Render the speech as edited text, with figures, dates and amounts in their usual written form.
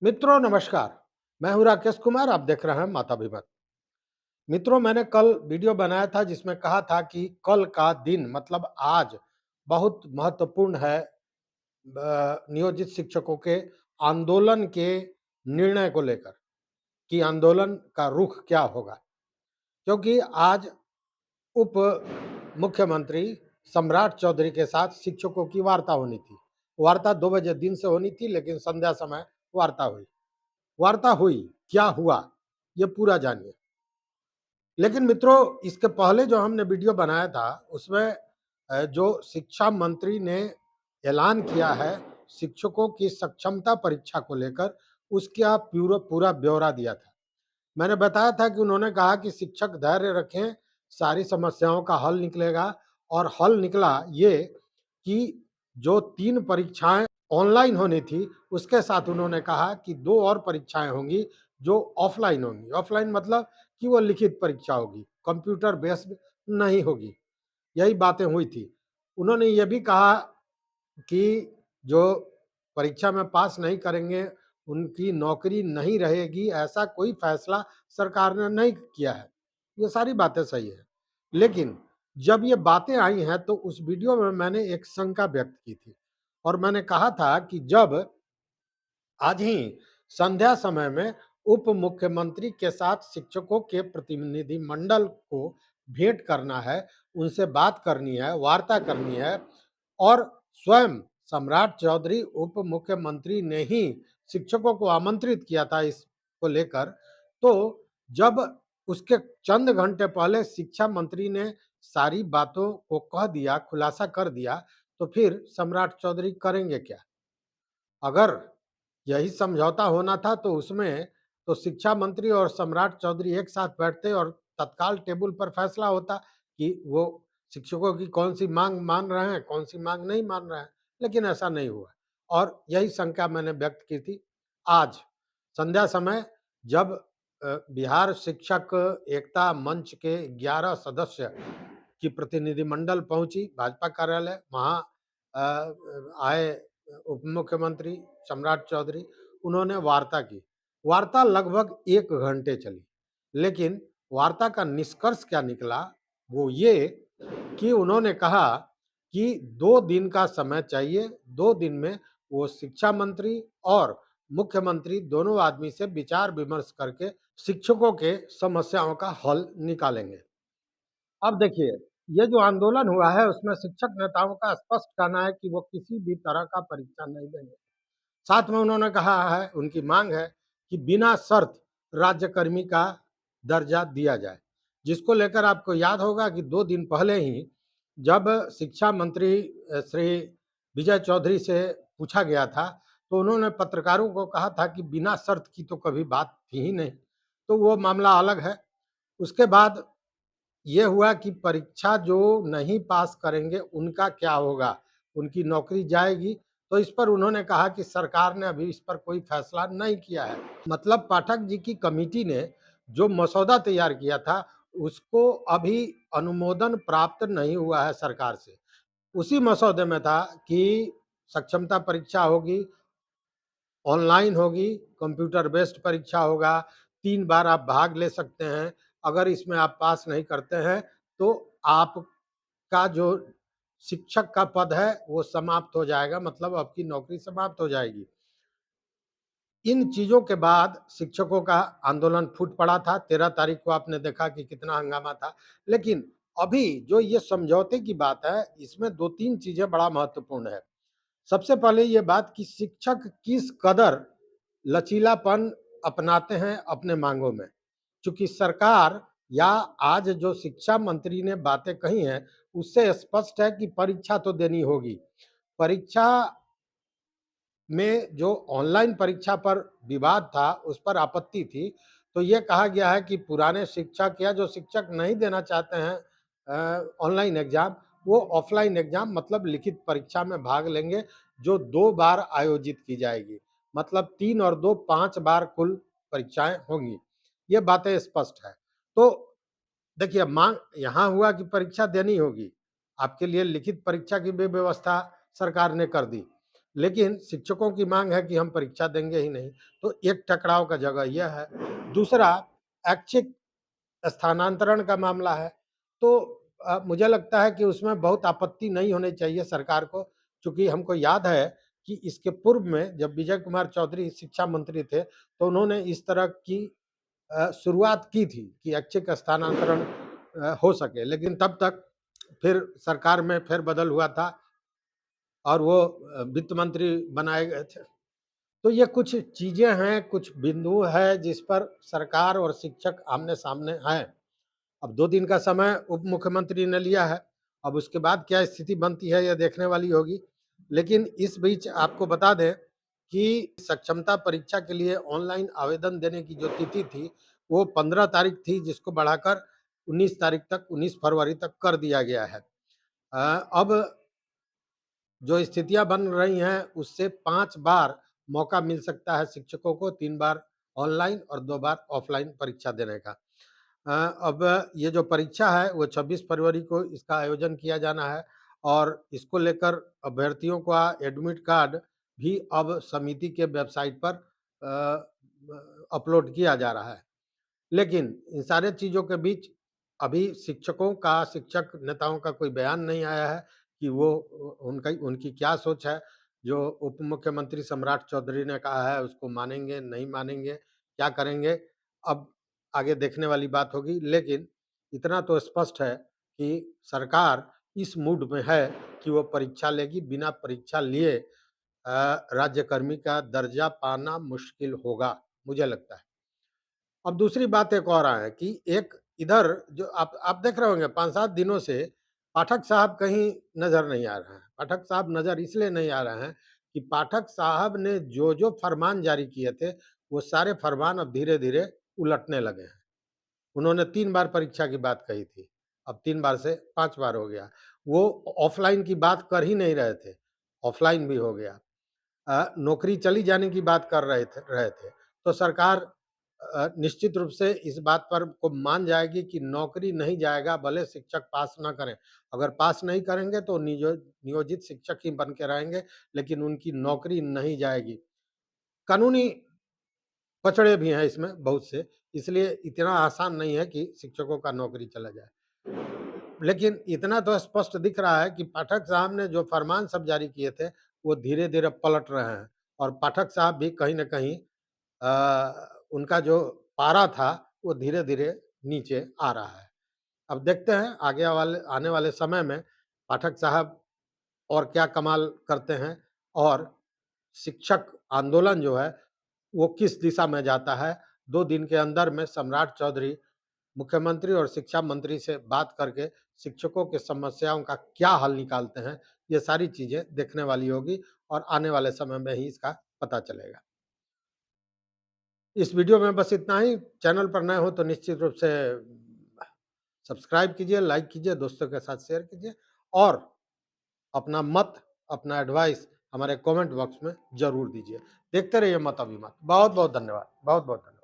मित्रों नमस्कार। मैं हूं राकेश कुमार। आप देख रहे हैं माताभिमान। मित्रों, मैंने कल वीडियो बनाया था जिसमें कहा था कि कल का दिन मतलब आज बहुत महत्वपूर्ण है नियोजित शिक्षकों के आंदोलन के निर्णय को लेकर कि आंदोलन का रुख क्या होगा। क्योंकि आज उप मुख्यमंत्री सम्राट चौधरी के साथ शिक्षकों की वार्ता होनी थी। वार्ता 2 बजे दिन से होनी थी, लेकिन संध्या समय वार्ता हुई। वार्ता हुई, क्या हुआ, ये पूरा जानिए। लेकिन मित्रों, इसके पहले जो हमने वीडियो बनाया था उसमें जो शिक्षा मंत्री ने ऐलान किया है शिक्षकों की सक्षमता परीक्षा को लेकर, उसका पूरा पूरा ब्यौरा दिया था। मैंने बताया था कि उन्होंने कहा कि शिक्षक धैर्य रखें, सारी समस्याओं का हल निकलेगा। और हल निकला ये कि जो 3 परीक्षाएं ऑनलाइन होनी थी, उसके साथ उन्होंने कहा कि 2 और परीक्षाएं होंगी जो ऑफलाइन होंगी। ऑफलाइन मतलब कि वो लिखित परीक्षा होगी, कंप्यूटर बेस्ड नहीं होगी। यही बातें हुई थी। उन्होंने ये भी कहा कि जो परीक्षा में पास नहीं करेंगे उनकी नौकरी नहीं रहेगी, ऐसा कोई फैसला सरकार ने नहीं किया है। ये सारी बातें सही है। लेकिन जब ये बातें आई हैं तो उस वीडियो में मैंने एक शंका व्यक्त की थी और मैंने कहा था कि जब आज ही संध्या समय में उप मुख्यमंत्री के साथ शिक्षकों के प्रतिनिधि मंडल को भेंट करना है, उनसे बात करनी है, वार्ता करनी है। और स्वयं सम्राट चौधरी उप मुख्यमंत्री ने ही शिक्षकों को आमंत्रित किया था इसको लेकर। तो जब उसके चंद घंटे पहले शिक्षा मंत्री ने सारी बातों को कह दिया, खुलासा कर दिया, तो फिर सम्राट चौधरी करेंगे क्या? अगर यही समझौता होना था तो उसमें तो शिक्षा मंत्री और सम्राट चौधरी एक साथ बैठते और तत्काल टेबल पर फैसला होता कि वो शिक्षकों की कौन सी मांग मान रहे हैं, कौन सी मांग नहीं मान रहे हैं। लेकिन ऐसा नहीं हुआ और यही शंका मैंने व्यक्त की थी। आज संध्या समय जब बिहार शिक्षक एकता मंच के 11 सदस्य की प्रतिनिधिमंडल पहुंची भाजपा कार्यालय, वहां आए उप मुख्यमंत्री सम्राट चौधरी, उन्होंने वार्ता की। वार्ता लगभग 1 घंटे चली, लेकिन वार्ता का निष्कर्ष क्या निकला, वो ये कि उन्होंने कहा कि 2 दिन का समय चाहिए, 2 दिन में वो शिक्षा मंत्री और मुख्यमंत्री दोनों आदमी से विचार विमर्श करके शिक्षकों के समस्याओं का हल निकालेंगे। अब देखिए, ये जो आंदोलन हुआ है उसमें शिक्षक नेताओं का स्पष्ट कहना है कि वो किसी भी तरह का परीक्षा नहीं देंगे। साथ में उन्होंने कहा है, उनकी मांग है कि बिना शर्त राज्यकर्मी का दर्जा दिया जाए, जिसको लेकर आपको याद होगा कि 2 दिन पहले ही जब शिक्षा मंत्री श्री विजय चौधरी से पूछा गया था, तो उन्होंने पत्रकारों को कहा था कि बिना शर्त की तो कभी बात थी ही नहीं। तो वो मामला अलग है। उसके बाद ये हुआ कि परीक्षा जो नहीं पास करेंगे उनका क्या होगा? उनकी नौकरी जाएगी। तो इस पर उन्होंने कहा कि सरकार ने अभी इस पर कोई फैसला नहीं किया है। मतलब पाठक जी की कमेटी ने जो मसौदा तैयार किया था, उसको अभी अनुमोदन प्राप्त नहीं हुआ है सरकार से। उसी मसौदे में था कि सक्षमता परीक्षा होगी, ऑनलाइन होगी, कंप्यूटर बेस्ड परीक्षा होगा, 3 बार आप भाग ले सकते हैं। अगर इसमें आप पास नहीं करते हैं, तो आपका जो शिक्षक का पद है, वो समाप्त हो जाएगा, मतलब आपकी नौकरी समाप्त हो जाएगी। इन चीज़ों के बाद शिक्षकों का आंदोलन फूट पड़ा था। 13 तारीख को आपने देखा कि कितना हंगामा था। लेकिन अभी जो ये समझौते की बात है, इसमें 2-3 चीज़ें बड़ा महत्वपूर्ण है। सबसे पहले ये बात कि शिक्षक किस कदर लचीलापन अपनाते हैं अपने मांगों में। चूंकि सरकार या आज जो शिक्षा मंत्री ने बातें कही हैं, उससे स्पष्ट है कि परीक्षा तो देनी होगी। परीक्षा में जो ऑनलाइन परीक्षा पर विवाद था, उस पर आपत्ति थी। तो ये कहा गया है कि पुराने शिक्षक या जो शिक्षक नहीं देना चाहते हैं ऑनलाइन एग्जाम, वो ऑफलाइन एग्जाम मतलब लिखित परीक्षा में भाग लेंगे, जो 2 बार आयोजित की जाएगी। मतलब 3 और 2 5 बार कुल परीक्षाएं होंगी। ये बातें स्पष्ट है। तो देखिए, मांग यहाँ हुआ कि परीक्षा देनी होगी। आपके लिए लिखित परीक्षा की भी व्यवस्था सरकार ने कर दी। लेकिन शिक्षकों की मांग है कि हम परीक्षा देंगे ही नहीं, तो एक टकराव का जगह यह है। दूसरा, ऐच्छिक स्थानांतरण का मामला है, तो मुझे लगता है कि उसमें बहुत आपत्ति नहीं होनी चाहिए सरकार को, चूँकि हमको याद है कि इसके पूर्व में जब विजय कुमार चौधरी शिक्षा मंत्री थे, तो उन्होंने इस तरह की शुरुआत की थी कि ऐच्छिक स्थानांतरण हो सके, लेकिन तब तक फिर सरकार में फेरबदल हुआ था और वो वित्त मंत्री बनाए गए थे। तो ये कुछ चीज़ें हैं, कुछ बिंदु है जिस पर सरकार और शिक्षक आमने-सामने हैं। अब 2 दिन का समय उप मुख्यमंत्री ने लिया है, अब उसके बाद क्या स्थिति बनती है, यह देखने वाली होगी। लेकिन इस बीच आपको बता दें कि सक्षमता परीक्षा के लिए ऑनलाइन आवेदन देने की जो तिथि थी, वो 15 तारीख थी, जिसको बढ़ाकर 19 तारीख तक, 19 फरवरी तक कर दिया गया है। अब जो स्थितियाँ बन रही हैं, उससे 5 बार मौका मिल सकता है शिक्षकों को, 3 बार ऑनलाइन और 2 बार ऑफलाइन परीक्षा देने का। अब ये जो परीक्षा है, वो 26 फरवरी को इसका आयोजन किया जाना है और इसको लेकर अभ्यर्थियों का एडमिट कार्ड भी अब समिति के वेबसाइट पर अपलोड किया जा रहा है। लेकिन इन सारे चीज़ों के बीच अभी शिक्षकों का, शिक्षक नेताओं का कोई बयान नहीं आया है कि वो उनका उनकी क्या सोच है। जो उप मुख्यमंत्री सम्राट चौधरी ने कहा है, उसको मानेंगे, नहीं मानेंगे, क्या करेंगे? अब आगे देखने वाली बात होगी। लेकिन इतना तो स्पष्ट है कि सरकार इस मूड में है कि वो परीक्षा लेगी, बिना परीक्षा लिए राज्यकर्मी का दर्जा पाना मुश्किल होगा, मुझे लगता है। अब दूसरी बात एक और है कि एक इधर जो आप देख रहे होंगे 5-7 दिनों से पाठक साहब कहीं नज़र नहीं आ रहे हैं। पाठक साहब नज़र इसलिए नहीं आ रहे हैं कि पाठक साहब ने जो-जो फरमान जारी किए थे, वो सारे फरमान अब धीरे-धीरे उलटने लगे हैं। उन्होंने 3 बार परीक्षा की बात कही थी, अब 3 बार से 5 बार हो गया। वो ऑफ़लाइन की बात कर ही नहीं रहे थे, ऑफ़लाइन भी हो गया। नौकरी चली जाने की बात कर रहे थे। तो सरकार निश्चित रूप से इस बात पर को मान जाएगी कि नौकरी नहीं जाएगा, भले शिक्षक पास ना करें। अगर पास नहीं करेंगे तो नियोजित शिक्षक ही बन के रहेंगे, लेकिन उनकी नौकरी नहीं जाएगी। कानूनी पचड़े भी हैं इसमें बहुत से, इसलिए इतना आसान नहीं है कि शिक्षकों का नौकरी चला जाए। लेकिन इतना तो स्पष्ट दिख रहा है कि पाठक साहब ने जो फरमान सब जारी किए थे, वो धीरे-धीरे पलट रहे हैं और पाठक साहब भी कहीं न कहीं उनका जो पारा था, वो धीरे-धीरे नीचे आ रहा है। अब देखते हैं आने वाले समय में पाठक साहब और क्या कमाल करते हैं और शिक्षक आंदोलन जो है, वो किस दिशा में जाता है। 2 दिन के अंदर में सम्राट चौधरी मुख्यमंत्री और शिक्षा मंत्री से बात करके शिक्षकों की समस्याओं का क्या हल निकालते हैं, ये सारी चीज़ें देखने वाली होगी और आने वाले समय में ही इसका पता चलेगा। इस वीडियो में बस इतना ही। चैनल पर नए हो तो निश्चित रूप से सब्सक्राइब कीजिए, लाइक कीजिए, दोस्तों के साथ शेयर कीजिए और अपना मत, अपना एडवाइस हमारे कमेंट बॉक्स में ज़रूर दीजिए। देखते रहिए मत अभिमत। बहुत-बहुत धन्यवाद। बहुत-बहुत धन्यवाद।